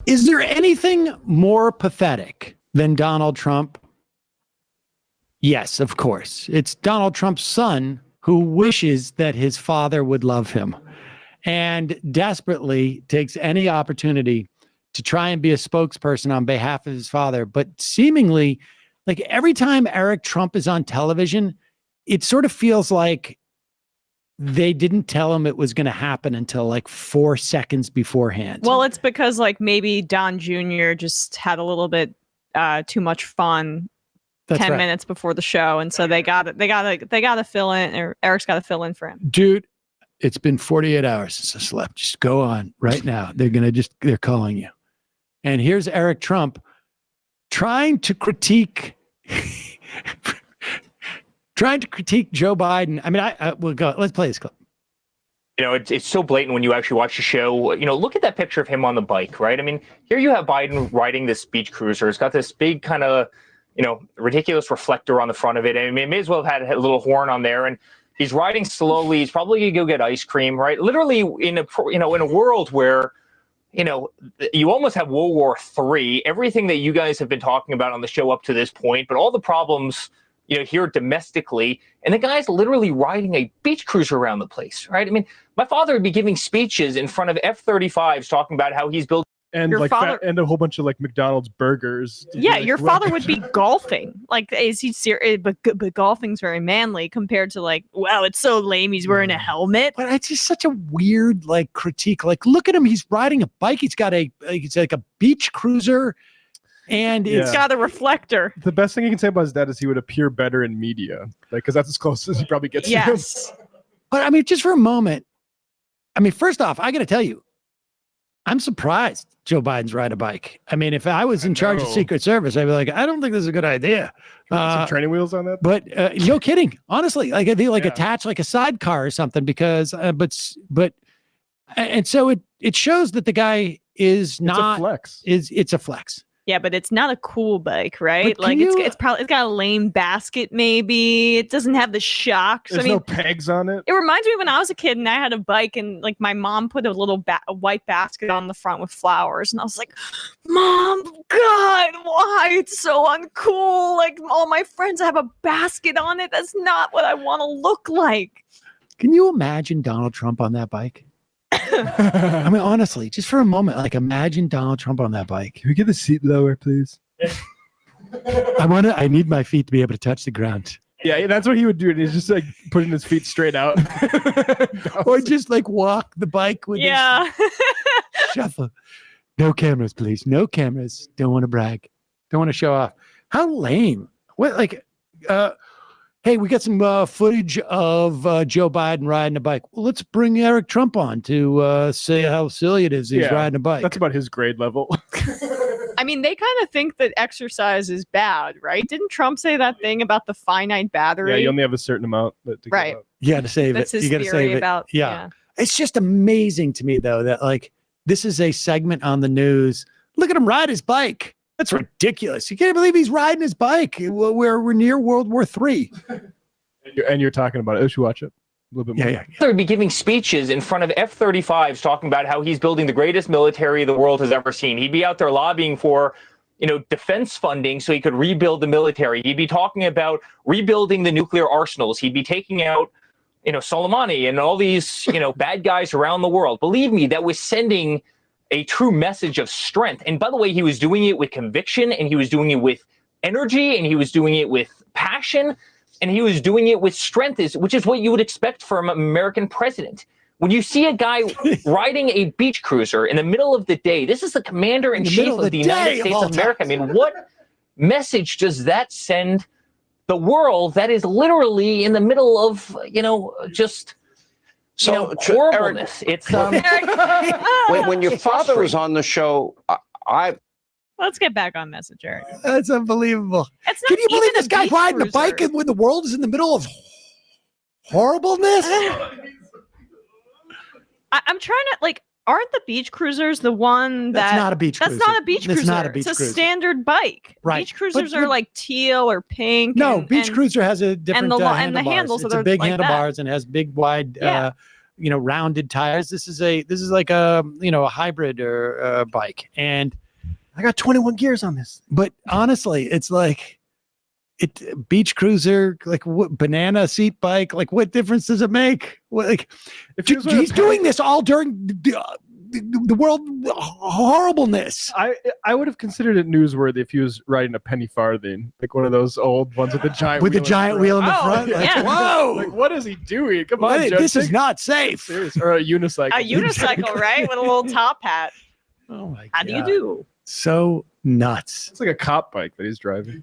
Is there anything more pathetic than Donald Trump? Yes, of course. It's Donald Trump's son who wishes that his father would love him and desperately takes any opportunity to try and be a spokesperson on behalf of his father. But seemingly, like every time Eric Trump is on television, it sort of feels like they didn't tell him it was going to happen until like 4 seconds beforehand. Well, it's because like maybe Don Jr. just had a little bit too much fun. That's 10 minutes before the show, and so they got to fill in, or Eric's got to fill in for him. Dude, it's been 48 hours since I slept. Just go on right now. They're calling you. And here's Eric Trump trying to critique Joe Biden. I mean, we'll go. Let's play this clip. You know, it's so blatant when you actually watch the show. You know, look at that picture of him on the bike, right? I mean, here you have Biden riding this beach cruiser. It's got this big kind of, ridiculous reflector on the front of it. I mean, it may as well have had a little horn on there. And he's riding slowly. He's probably going to go get ice cream, right? Literally in a world where, you almost have World War III, everything that you guys have been talking about on the show up to this point, but all the problems, here domestically, and the guy's literally riding a beach cruiser around the place, right? I mean, my father would be giving speeches in front of F-35s talking about how he's built and your like father, and a whole bunch of like McDonald's burgers. Yeah, your father would be golfing. Like, is he serious? But golfing's very manly compared to like, wow, it's so lame. He's wearing a helmet. But it's just such a weird like critique. Like, look at him. He's riding a bike. He's got it's like a beach cruiser, and it's got a reflector. The best thing you can say about his dad is he would appear better in media, like because that's as close as he probably gets. Yes. To him. But I mean, just for a moment. I mean, first off, I got to tell you, I'm surprised Joe Biden's riding a bike. I mean, if I was in charge of Secret Service, I'd be like, I don't think this is a good idea. Some training wheels on that? But no kidding. Honestly, like they attach like a sidecar or something because, and so it shows that the guy is not a flex. It's a flex. Yeah, but it's not a cool bike, right? Like it's probably it's got a lame basket, maybe. It doesn't have the shocks. There's no pegs on it. It reminds me when I was a kid and I had a bike and like my mom put a little a white basket on the front with flowers, and I was like, "Mom, God, why? It's so uncool. Like all my friends have a basket on it. That's not what I want to look like." Can you imagine Donald Trump on that bike? I mean, honestly, just for a moment, like imagine Donald Trump on that bike. Can we get the seat lower, please? I need my feet to be able to touch the ground. Yeah, that's what he would do. And he's just like putting his feet straight out. Or just like walk the bike with his shuffle. No cameras, please. No cameras. Don't want to brag. Don't want to show off. How lame. What, like, hey, we got some footage of Joe Biden riding a bike. Well, let's bring Eric Trump on to say how silly it is he's riding a bike. That's about his grade level. I mean, they kind of think that exercise is bad, right? Didn't Trump say that thing about the finite battery? Yeah, you only have a certain amount. Right. You got to save That's it. his You got to theory save it. about, yeah. It's just amazing to me, though, that like this is a segment on the news. Look at him ride his bike. That's ridiculous. You can't believe he's riding his bike. We're near World War III. And you're talking about it. We should watch it a little bit more. Yeah. He would be giving speeches in front of F-35s talking about how he's building the greatest military the world has ever seen. He'd be out there lobbying for, defense funding so he could rebuild the military. He'd be talking about rebuilding the nuclear arsenals. He'd be taking out, Soleimani and all these, bad guys around the world. Believe me, that was sending a true message of strength. And by the way, he was doing it with conviction, and he was doing it with energy, and he was doing it with passion, and he was doing it with strength, which is what you would expect from an American president. When you see a guy riding a beach cruiser in the middle of the day, this is the commander-in-chief of the United States of America. I mean, what message does that send the world that is literally in the middle of, just... So horribleness. Eric, it's when your father was on the show, Let's get back on message, Eric. That's unbelievable. It's not Can you even believe this a guy beach riding cruiser. a bike when the world is in the middle of horribleness? I'm trying to like. Aren't the beach cruisers the one That's not a beach cruiser. That's not a beach cruiser. It's not a beach cruiser. cruiser. Standard bike. Right. Beach cruisers are like teal or pink. No, beach cruiser has a different and the handlebars. handles. It's So a big like handlebars and has big wide rounded tires. This is like a a hybrid or a bike, and I got 21 gears on this. but honestly, it's like beach cruiser, like what banana seat bike, like what difference does it make? Like If he was with a he's doing this all during the world horribleness. I would have considered it newsworthy if he was riding a penny farthing, like one of those old ones with the giant wheel in the Oh, front. Like, yeah. whoa! Like, what is he doing? Come on, Judge, This is take- not safe. serious. Or a unicycle. A unicycle, right? With a little top hat. Oh my god! How do you do? So nuts. It's like a cop bike that he's driving.